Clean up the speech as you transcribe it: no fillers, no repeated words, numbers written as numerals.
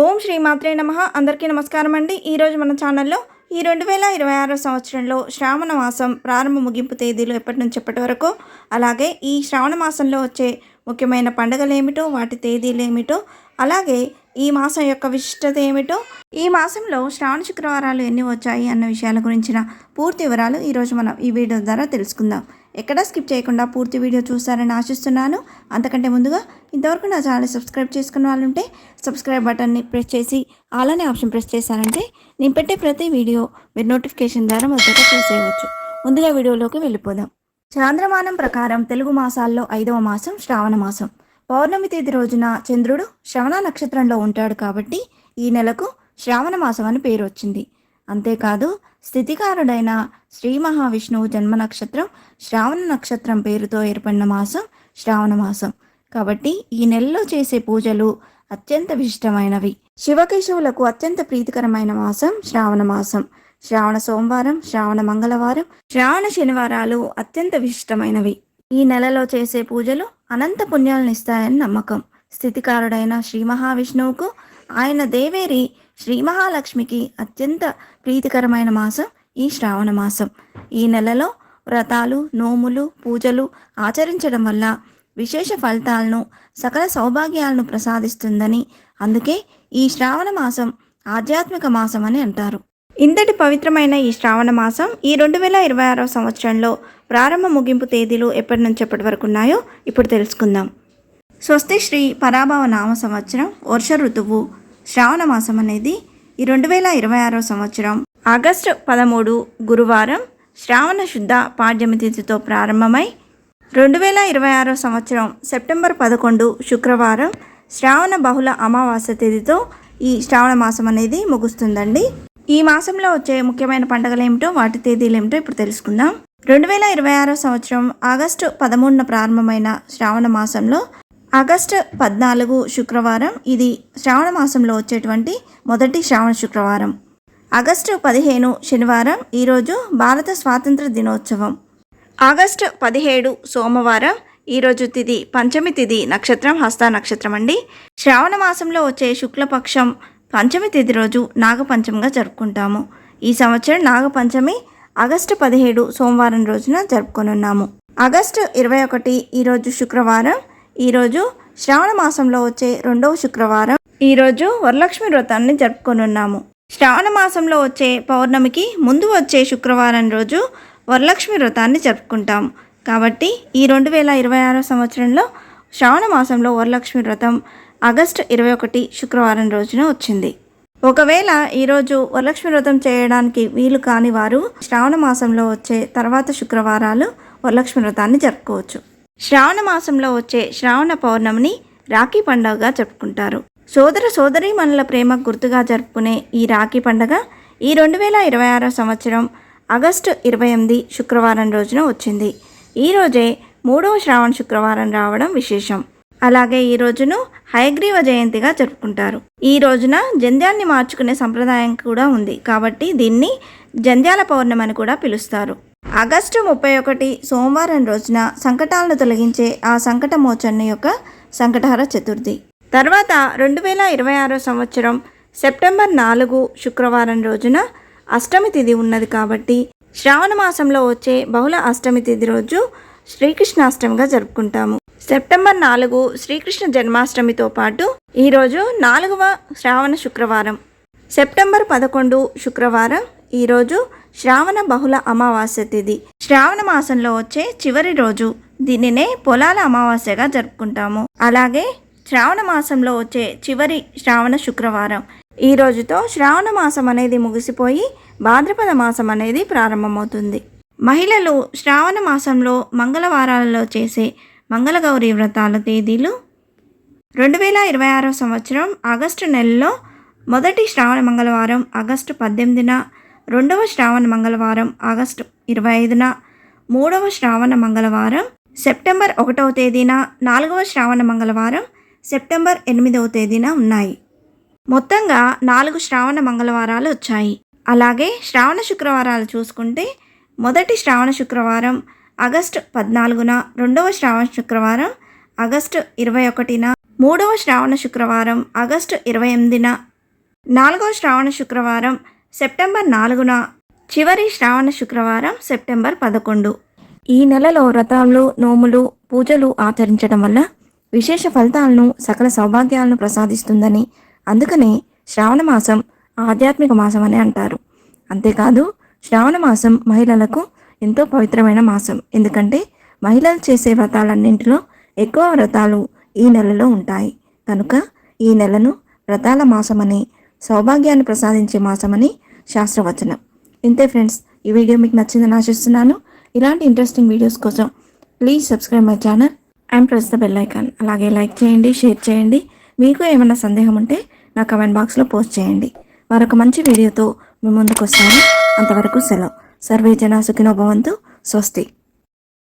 ఓం శ్రీ మాత్రే నమః. అందరికీ నమస్కారం అండి. ఈరోజు మన ఛానల్లో ఈ 2026 సంవత్సరంలో శ్రావణ మాసం ప్రారంభ ముగింపు తేదీలు ఎప్పటి నుంచి ఎప్పటి వరకు, అలాగే ఈ శ్రావణ మాసంలో వచ్చే ముఖ్యమైన పండుగలు ఏమిటో, వాటి తేదీలు ఏమిటో, అలాగే ఈ మాసం యొక్క విశిష్టత ఏమిటో, ఈ మాసంలో శ్రావణ శుక్రవారాలు ఎన్ని వచ్చాయి అన్న విషయాల గురించిన పూర్తి వివరాలు ఈరోజు మనం ఈ వీడియో ద్వారా తెలుసుకుందాం. ఎక్కడా స్కిప్ చేయకుండా పూర్తి వీడియో చూస్తారని ఆశిస్తున్నాను. అంతకంటే ముందుగా ఇంతవరకు నా ఛానల్ సబ్స్క్రైబ్ చేసుకున్న వాళ్ళు ఉంటే సబ్స్క్రైబ్ బటన్ని ప్రెస్ చేసి ఆల్ అనే ఆప్షన్ ప్రెస్ చేశారంటే నేను పెట్టే ప్రతి వీడియో మీరు నోటిఫికేషన్ ద్వారా మొదట చూసేయవచ్చు. ముందుగా వీడియోలోకి వెళ్ళిపోదాం. చాంద్రమానం ప్రకారం తెలుగు మాసాల్లో 5వ మాసం శ్రావణ మాసం. పౌర్ణమి తేదీ రోజున చంద్రుడు శ్రవణ నక్షత్రంలో ఉంటాడు కాబట్టి ఈ నెలకు శ్రావణ మాసం అని పేరు వచ్చింది. అంతేకాదు స్థితికారుడైన శ్రీ మహావిష్ణువు జన్మ నక్షత్రం శ్రావణ నక్షత్రం పేరుతో ఏర్పడిన మాసం శ్రావణ మాసం. కాబట్టి ఈ నెలలో చేసే పూజలు అత్యంత విశిష్టమైనవి. శివకేశవులకు అత్యంత ప్రీతికరమైన మాసం శ్రావణ మాసం. శ్రావణ సోమవారం, శ్రావణ మంగళవారం, శ్రావణ శనివారాలు అత్యంత విశిష్టమైనవి. ఈ నెలలో చేసే పూజలు అనంత పుణ్యాలను ఇస్తాయని నమ్మకం. స్థితికారుడైన శ్రీ మహావిష్ణువుకు ఆయన దేవేరి శ్రీ మహాలక్ష్మికి అత్యంత ప్రీతికరమైన మాసం ఈ శ్రావణ మాసం. ఈ నెలలో వ్రతాలు, నోములు, పూజలు ఆచరించడం వల్ల విశేష ఫలితాలను, సకల సౌభాగ్యాలను ప్రసాదిస్తుందని, అందుకే ఈ శ్రావణ మాసం ఆధ్యాత్మిక మాసం అని అంటారు. ఇంతటి పవిత్రమైన ఈ శ్రావణ మాసం ఈ 2026 సంవత్సరంలో ప్రారంభ ముగింపు తేదీలు ఎప్పటి నుంచి ఎప్పటి వరకు ఉన్నాయో ఇప్పుడు తెలుసుకుందాం. స్వస్తి శ్రీ పరాభవ నామ సంవత్సరం వర్ష ఋతువు శ్రావణ మాసం అనేది ఈ 2026 సంవత్సరం ఆగస్టు 13 గురువారం శ్రావణ శుద్ధ పాడ్యమి తిథితో ప్రారంభమై 2026 సంవత్సరం సెప్టెంబర్ 11 శుక్రవారం శ్రావణ బహుళ అమావాస్య తిథితో ఈ శ్రావణ మాసం అనేది ముగుస్తుందండి. ఈ మాసంలో వచ్చే ముఖ్యమైన పండుగలు ఏమిటో, వాటి తేదీలు ఏమిటో ఇప్పుడు తెలుసుకుందాం. 2026 సంవత్సరం ఆగస్టు 13న ప్రారంభమైన శ్రావణ మాసంలో ఆగస్టు 14 శుక్రవారం ఇది శ్రావణ మాసంలో వచ్చేటువంటి మొదటి శ్రావణ శుక్రవారం. ఆగస్టు 15 శనివారం ఈరోజు భారత స్వాతంత్ర దినోత్సవం. ఆగస్టు 17 సోమవారం ఈరోజు తిథి పంచమి తిథి, నక్షత్రం హస్త నక్షత్రం అండి. శ్రావణ మాసంలో వచ్చే శుక్లపక్షం పంచమి తిథి రోజు నాగపంచమిగా జరుపుకుంటాము. ఈ సంవత్సరం నాగపంచమి ఆగస్టు 17 సోమవారం రోజున జరుపుకొనున్నాము. ఆగస్టు 21 ఈరోజు శుక్రవారం. ఈరోజు శ్రావణ మాసంలో వచ్చే 2వ శుక్రవారం. ఈరోజు వరలక్ష్మి వ్రతాన్ని జరుపుకొనున్నాము. శ్రావణ మాసంలో వచ్చే పౌర్ణమికి ముందు వచ్చే శుక్రవారం రోజు వరలక్ష్మి వ్రతాన్ని జరుపుకుంటాం. కాబట్టి ఈ 2026 సంవత్సరంలో శ్రావణ మాసంలో వరలక్ష్మి వ్రతం ఆగస్టు 21 శుక్రవారం రోజున వచ్చింది. ఒకవేళ ఈరోజు వరలక్ష్మి వ్రతం చేయడానికి వీలు కాని వారు శ్రావణ మాసంలో వచ్చే తర్వాత శుక్రవారాలు వరలక్ష్మి వ్రతాన్ని జరుపుకోవచ్చు. శ్రావణ మాసంలో వచ్చే శ్రావణ పౌర్ణమిని రాఖీ పండుగగా జరుపుకుంటారు. సోదర సోదరీమణుల ప్రేమ గుర్తుగా జరుపుకునే ఈ రాఖీ పండుగ ఈ 2026 సంవత్సరం ఆగస్టు 28 శుక్రవారం రోజున వచ్చింది. ఈరోజే 3వ శ్రావణ శుక్రవారం రావడం విశేషం. అలాగే ఈ రోజును హయగ్రీవ జయంతిగా జరుపుకుంటారు. ఈ రోజున జంధ్యాన్ని మార్చుకునే సంప్రదాయం కూడా ఉంది కాబట్టి దీన్ని జంధ్యాల పౌర్ణమి అని కూడా పిలుస్తారు. ఆగస్టు 31 సోమవారం రోజున సంకటాలను తొలగించే ఆ సంకట మోచన యొక్క సంకటహర చతుర్థి. తర్వాత 2026 సంవత్సరం సెప్టెంబర్ 4 శుక్రవారం రోజున అష్టమి తిథి ఉన్నది కాబట్టి శ్రావణ మాసంలో వచ్చే బహుళ అష్టమి తిథి రోజు శ్రీకృష్ణాష్టమిగా జరుపుకుంటాము. సెప్టెంబర్ 4 శ్రీకృష్ణ జన్మాష్టమితో పాటు ఈరోజు 4వ శ్రావణ శుక్రవారం. సెప్టెంబర్ 11 శుక్రవారం ఈరోజు శ్రావణ బహుళ అమావాస్య తిథి. శ్రావణ మాసంలో వచ్చే చివరి రోజు, దీనినే పొలాల అమావాస్యగా జరుపుకుంటాము. అలాగే శ్రావణ మాసంలో వచ్చే చివరి శ్రావణ శుక్రవారం. ఈ రోజుతో శ్రావణ మాసం అనేది ముగిసిపోయి భాద్రపద మాసం అనేది ప్రారంభమవుతుంది. మహిళలు శ్రావణ మాసంలో మంగళవారాలలో చేసే మంగళగౌరి వ్రతాల తేదీలు 2026 సంవత్సరం ఆగస్టు నెలలో మొదటి శ్రావణ మంగళవారం ఆగస్టు 18న, 2వ శ్రావణ మంగళవారం ఆగస్టు 25న, 3వ శ్రావణ మంగళవారం సెప్టెంబర్ 1వ తేదీన, 4వ శ్రావణ మంగళవారం సెప్టెంబర్ 8వ తేదీన ఉన్నాయి. మొత్తంగా 4 శ్రావణ మంగళవారాలు వచ్చాయి. అలాగే శ్రావణ శుక్రవారాలు చూసుకుంటే మొదటి శ్రావణ శుక్రవారం ఆగస్టు 14న, 2వ శ్రావణ శుక్రవారం ఆగస్టు 21న, 3వ శ్రావణ శుక్రవారం ఆగస్టు 28న, 4వ శ్రావణ శుక్రవారం సెప్టెంబర్ 4న, చివరి శ్రావణ శుక్రవారం సెప్టెంబర్ 11. ఈ నెలలో వ్రతాలు, నోములు, పూజలు ఆచరించడం వల్ల విశేష ఫలితాలను, సకల సౌభాగ్యాలను ప్రసాదిస్తుందని, అందుకనే శ్రావణ మాసం ఆధ్యాత్మిక మాసం అని అంటారు. అంతేకాదు శ్రావణ మాసం మహిళలకు ఎంతో పవిత్రమైన మాసం. ఎందుకంటే మహిళలు చేసే వ్రతాలన్నింటిలో ఎక్కువ వ్రతాలు ఈ నెలలో ఉంటాయి. కనుక ఈ నెలను వ్రతాల మాసమని, సౌభాగ్యాన్ని ప్రసాదించే మాసమని శాస్త్రవచనం. ఇంతే ఫ్రెండ్స్, ఈ వీడియో మీకు నచ్చిందని ఆశిస్తున్నాను. ఇలాంటి ఇంట్రెస్టింగ్ వీడియోస్ కోసం please subscribe my channel and press the bell icon. అలాగే లైక్ చేయండి, షేర్ చేయండి. మీకు ఏమైనా సందేహం ఉంటే నా కమెంట్ బాక్స్లో పోస్ట్ చేయండి. మరొక మంచి వీడియోతో మీ ముందుకు వస్తాను. అంతవరకు సెలవు. సర్వే జనా సుఖినో భవంతు. స్వస్తి.